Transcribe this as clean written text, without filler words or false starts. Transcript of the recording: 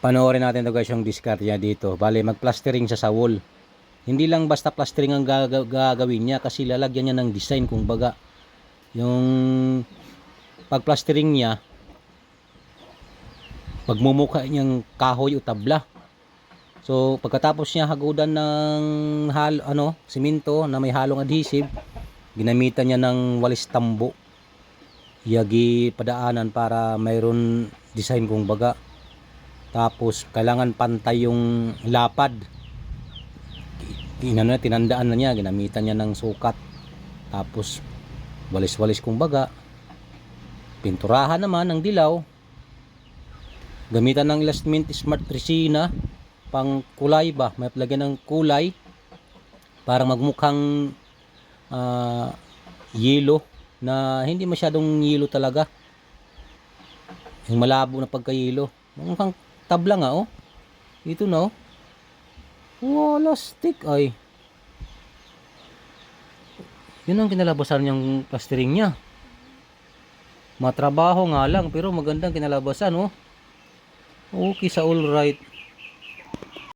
Panoorin natin to guys yung discard niya dito. Bale, mag-plastering siya sa wall. Hindi lang basta plastering ang gagawin niya kasi lalagyan niya ng design kung baga. Yung pag-plastering niya, pagmumukha niyang kahoy o tabla. So, pagkatapos niya hagudan ng simento na may halong adhesive, ginamitan niya ng walis tambo. Yagi padaanan para mayroon design kung baga. Tapos kailangan pantay yung lapad. Tinandaan na niya, ginamitan niya ng sukat. Tapos walis-walis kung baga. Pinturahan naman ng dilaw. Gamitan ng Elastimint Smart Resina pang kulay ba, may lagyan ng kulay para magmukhang yelo na hindi masyadong yelo talaga. Yung malabo na pagka-yelo. Mukhang tabla nga oh. Ito na oh. Wala stick ay. Yun ang kinalabasan niyang plastering niya. Matrabaho nga lang pero magandang kinalabasan oh. Okay sa all right.